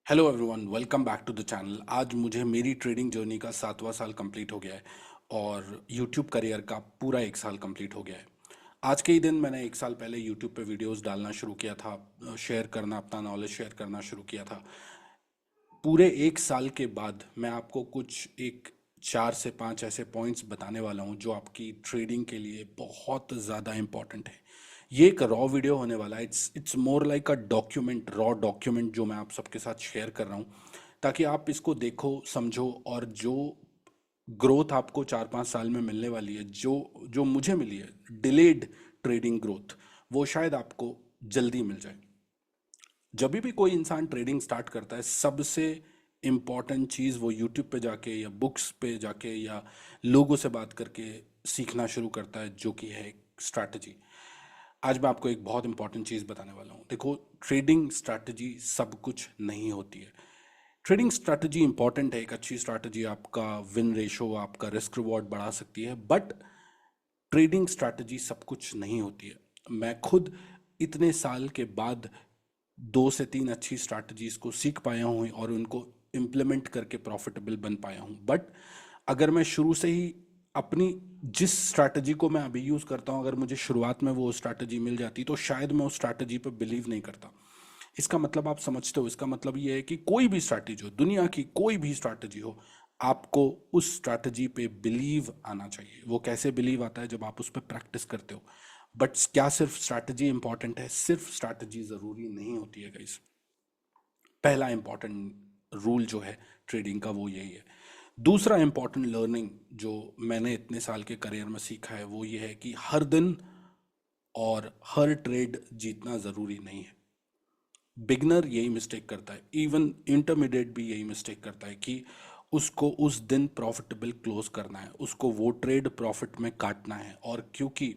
Hello everyone, welcome back to the channel. आज मुझे मेरी ट्रेडिंग जर्नी का 7वां साल कंप्लीट हो गया है और यूट्यूब करियर का पूरा 1 साल कंप्लीट हो गया है। आज के ही दिन मैंने 1 साल पहले यूट्यूब पे वीडियोस डालना शुरू किया था, शेयर करना, अपना नॉलेज शेयर करना शुरू किया था। पूरे 1 साल के बाद मैं आपको कुछ एक 4 से 5 ऐसे पॉइंट्स बताने वाला हूँ जो आपकी ट्रेडिंग के लिए बहुत ज़्यादा इम्पॉर्टेंट है। ये एक रॉ वीडियो होने वाला है। It's more like a document, raw document जो मैं आप सबके साथ शेयर कर रहा हूँ, ताकि आप इसको देखो, समझो, और जो ग्रोथ आपको 4 5 साल में मिलने वाली है, जो जो मुझे मिली है, डिलेड ट्रेडिंग ग्रोथ, वो शायद आपको जल्दी मिल जाए। जब भी कोई इंसान ट्रेडिंग स्टार्ट करता है, सबसे इम्पॉर्टेंट चीज़ वो यूट्यूब पे जाके या बुक्स पे जाके या लोगों से बात करके सीखना शुरू करता है, जो कि है स्ट्रैटेजी। आज मैं आपको एक बहुत इंपॉर्टेंट चीज़ बताने वाला हूँ। देखो, ट्रेडिंग स्ट्रैटेजी सब कुछ नहीं होती है। ट्रेडिंग स्ट्रैटेजी इंपॉर्टेंट है। एक अच्छी स्ट्रैटेजी आपका विन रेशो, आपका रिस्क रिवॉर्ड बढ़ा सकती है, बट ट्रेडिंग स्ट्रैटेजी सब कुछ नहीं होती है। मैं खुद इतने साल के बाद 2 से 3 अच्छी स्ट्रैटेजीज को सीख पाया हूँ और उनको इम्प्लीमेंट करके प्रॉफिटेबल बन पाया हूँ। बट अगर मैं शुरू से ही अपनी जिस स्ट्रैटेजी को मैं अभी यूज़ करता हूँ, अगर मुझे शुरुआत में वो स्ट्रैटेजी मिल जाती तो शायद मैं उस स्ट्रैटेजी पर बिलीव नहीं करता। इसका मतलब आप समझते हो? इसका मतलब ये है कि कोई भी स्ट्रैटेजी हो, दुनिया की कोई भी स्ट्रैटेजी हो, आपको उस स्ट्रैटेजी पे बिलीव आना चाहिए। वो कैसे बिलीव आता है? जब आप उस पर प्रैक्टिस करते हो। बट क्या सिर्फ स्ट्रैटेजी इंपॉर्टेंट है? सिर्फ स्ट्रैटेजी ज़रूरी नहीं होती है गाइस। पहला इंपॉर्टेंट रूल जो है ट्रेडिंग का, वो यही है। दूसरा इंपॉर्टेंट लर्निंग जो मैंने इतने साल के करियर में सीखा है, वो ये है कि हर दिन और हर ट्रेड जीतना ज़रूरी नहीं है। बिगनर यही मिस्टेक करता है, इवन इंटरमीडिएट भी यही मिस्टेक करता है कि उसको उस दिन प्रॉफिटेबल क्लोज करना है, उसको वो ट्रेड प्रॉफिट में काटना है, और क्योंकि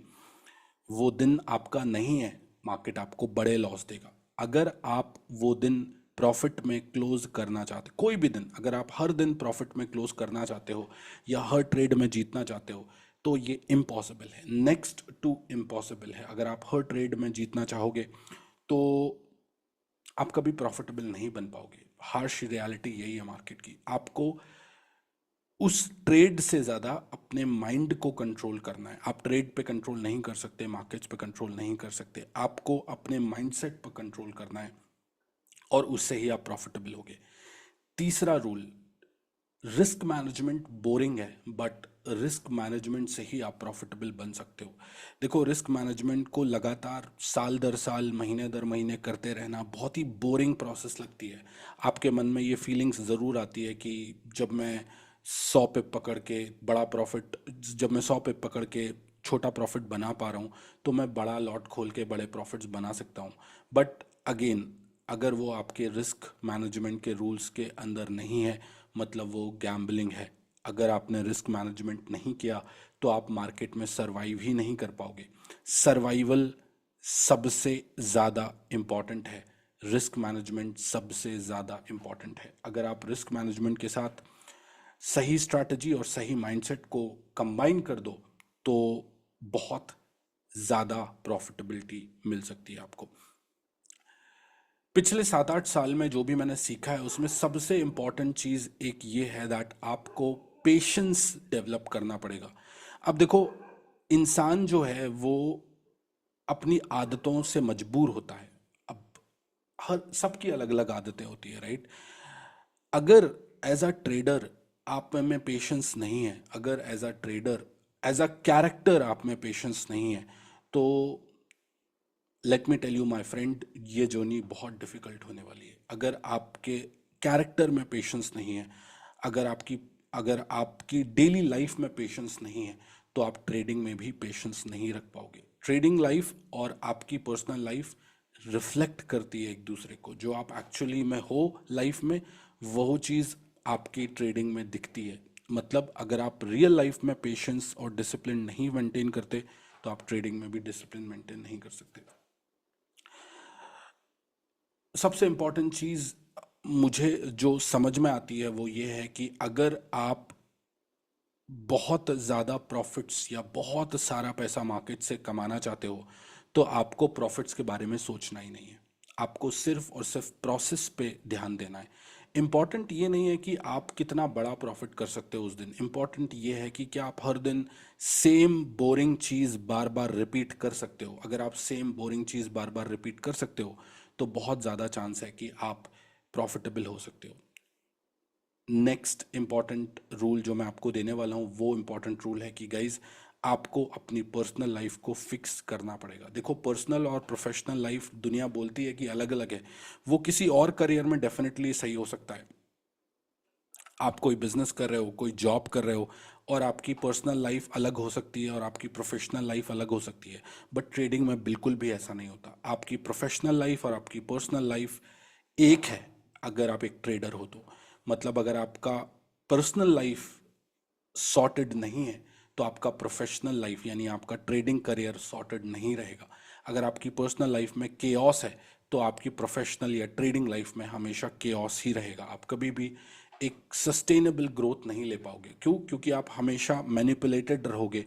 वो दिन आपका नहीं है, मार्केट आपको बड़े लॉस देगा। अगर आप वो दिन प्रॉफिट में क्लोज करना चाहते, कोई भी दिन, अगर आप हर दिन प्रॉफिट में क्लोज करना चाहते हो या हर ट्रेड में जीतना चाहते हो, तो ये इम्पॉसिबल है, नेक्स्ट टू इम्पॉसिबल है। अगर आप हर ट्रेड में जीतना चाहोगे तो आप कभी प्रॉफिटेबल नहीं बन पाओगे। हार्श रियलिटी यही है मार्केट की। आपको उस ट्रेड से ज़्यादा अपने माइंड को कंट्रोल करना है। आप ट्रेड पे कंट्रोल नहीं कर सकते, मार्केट्स पे कंट्रोल नहीं कर सकते, आपको अपने माइंडसेट पर कंट्रोल करना है, और उससे ही आप प्रॉफिटेबल होगे। तीसरा रूल, रिस्क मैनेजमेंट बोरिंग है, बट रिस्क मैनेजमेंट से ही आप प्रॉफिटेबल बन सकते हो। देखो, रिस्क मैनेजमेंट को लगातार साल दर साल, महीने दर महीने करते रहना बहुत ही बोरिंग प्रोसेस लगती है। आपके मन में ये फीलिंग्स ज़रूर आती है कि जब मैं 100 पिप पकड़ के बड़ा प्रॉफिट, जब मैं 100 पिप पकड़ के छोटा प्रॉफिट बना पा रहा हूँ, तो मैं बड़ा लॉट खोल के बड़े प्रॉफिट्स बना सकता हूँ। बट अगेन, अगर वो आपके रिस्क मैनेजमेंट के रूल्स के अंदर नहीं है, मतलब वो गैम्बलिंग है। अगर आपने रिस्क मैनेजमेंट नहीं किया तो आप मार्केट में सरवाइव ही नहीं कर पाओगे। सर्वाइवल सबसे ज़्यादा इम्पॉर्टेंट है, रिस्क मैनेजमेंट सबसे ज़्यादा इम्पॉर्टेंट है। अगर आप रिस्क मैनेजमेंट के साथ सही स्ट्रैटेजी और सही माइंडसेट को कंबाइन कर दो, तो बहुत ज़्यादा प्रॉफिटेबिलिटी मिल सकती है आपको। पिछले 7 8 साल में जो भी मैंने सीखा है, उसमें सबसे इम्पॉर्टेंट चीज़ एक ये है दैट आपको पेशेंस डेवलप करना पड़ेगा। अब देखो, इंसान जो है वो अपनी आदतों से मजबूर होता है। अब हर सबकी अलग अलग आदतें होती है, राइट? अगर एज अ ट्रेडर आप में पेशेंस नहीं है, अगर as a trader, as a character आप में पेशेंस नहीं है, तो let me tell you my friend, ये जर्नी बहुत डिफिकल्ट होने वाली है। अगर आपके कैरेक्टर में पेशेंस नहीं है, अगर आपकी अगर आपकी डेली लाइफ में पेशेंस नहीं है, तो आप ट्रेडिंग में भी पेशेंस नहीं रख पाओगे। ट्रेडिंग लाइफ और आपकी पर्सनल लाइफ रिफ्लेक्ट करती है एक दूसरे को। जो आप एक्चुअली में हो लाइफ में, वो चीज़ आपकी ट्रेडिंग में दिखती है। मतलब अगर आप रियल लाइफ में पेशेंस और डिसिप्लिन नहीं मेंटेन करते, तो आप ट्रेडिंग में भी डिसिप्लिन मेंटेन नहीं कर सकते। सबसे इम्पॉर्टेंट चीज़ मुझे जो समझ में आती है, वो ये है कि अगर आप बहुत ज़्यादा प्रॉफिट्स या बहुत सारा पैसा मार्केट से कमाना चाहते हो, तो आपको प्रॉफिट्स के बारे में सोचना ही नहीं है। आपको सिर्फ और सिर्फ प्रोसेस पे ध्यान देना है। इम्पॉर्टेंट ये नहीं है कि आप कितना बड़ा प्रॉफिट कर सकते हो उस दिन, इम्पॉर्टेंट ये है कि क्या आप हर दिन सेम बोरिंग चीज़ बार बार रिपीट कर सकते हो। अगर आप सेम बोरिंग चीज़ बार बार रिपीट कर सकते हो तो बहुत ज़्यादा चांस है कि आप प्रॉफिटेबल हो सकते हो। नेक्स्ट इम्पॉर्टेंट रूल जो मैं आपको देने वाला हूँ वो इम्पॉर्टेंट रूल है कि गाइज आपको अपनी पर्सनल लाइफ को फिक्स करना पड़ेगा। देखो, पर्सनल और प्रोफेशनल लाइफ दुनिया बोलती है कि अलग अलग है, वो किसी और करियर में डेफिनेटली सही हो सकता है। आप कोई बिजनेस कर रहे हो, कोई जॉब कर रहे हो, और आपकी पर्सनल लाइफ अलग हो सकती है और आपकी प्रोफेशनल लाइफ अलग हो सकती है। बट ट्रेडिंग में बिल्कुल भी ऐसा नहीं होता। आपकी प्रोफेशनल लाइफ और आपकी पर्सनल लाइफ एक है अगर आप एक ट्रेडर हो तो। मतलब अगर आपका पर्सनल लाइफ सॉर्टेड नहीं है तो आपका प्रोफेशनल लाइफ यानी आपका ट्रेडिंग करियर सॉर्टेड नहीं रहेगा। अगर आपकी पर्सनल लाइफ में केओस है तो आपकी प्रोफेशनल या ट्रेडिंग लाइफ में हमेशा केओस ही रहेगा। आप कभी भी एक सस्टेनेबल ग्रोथ नहीं ले पाओगे। क्यों? क्योंकि आप हमेशा मैनिपुलेटेड रहोगे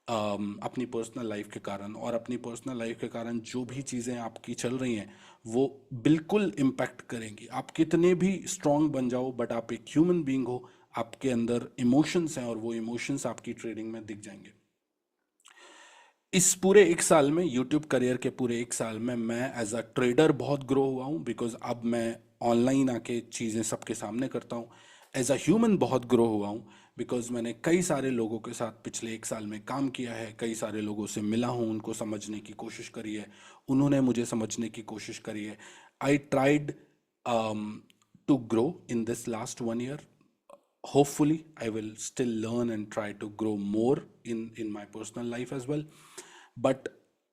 अपनी पर्सनल लाइफ के कारण, और अपनी पर्सनल लाइफ के कारण जो भी चीज़ें आपकी चल रही हैं वो बिल्कुल इम्पैक्ट करेंगी। आप कितने भी स्ट्रांग बन जाओ बट आप एक ह्यूमन बीइंग हो, आपके अंदर इमोशंस हैं और वो इमोशंस आपकी ट्रेडिंग में दिख जाएंगे। इस पूरे एक साल में, यूट्यूब करियर के पूरे एक साल में, मैं एज अ ट्रेडर बहुत ग्रो हुआ हूँ बिकॉज अब मैं ऑनलाइन आके चीज़ें सबके सामने करता हूँ। एज अ ह्यूमन बहुत ग्रो हुआ हूँ बिकॉज मैंने कई सारे लोगों के साथ पिछले एक साल में काम किया है, कई सारे लोगों से मिला हूँ, उनको समझने की कोशिश करी है, उन्होंने मुझे समझने की कोशिश करी है। I tried to grow in this last 1 year. Hopefully I will still learn and try to grow more in my personal life as well. But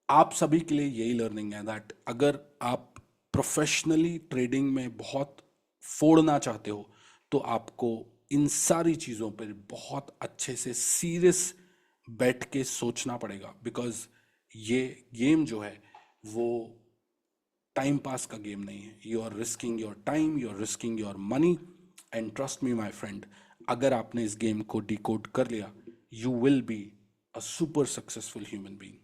आप सभी के लिए यही लर्निंग है दैट अगर आप प्रोफेशनली ट्रेडिंग में बहुत फोड़ना चाहते हो तो आपको इन सारी चीज़ों पर बहुत अच्छे से सीरियस बैठ के सोचना पड़ेगा। बिकॉज ये गेम जो है वो टाइम पास का गेम नहीं है। You are risking your time, you are risking your money, and trust me my friend, अगर आपने इस गेम को डिकोड कर लिया, you will be a super successful human being.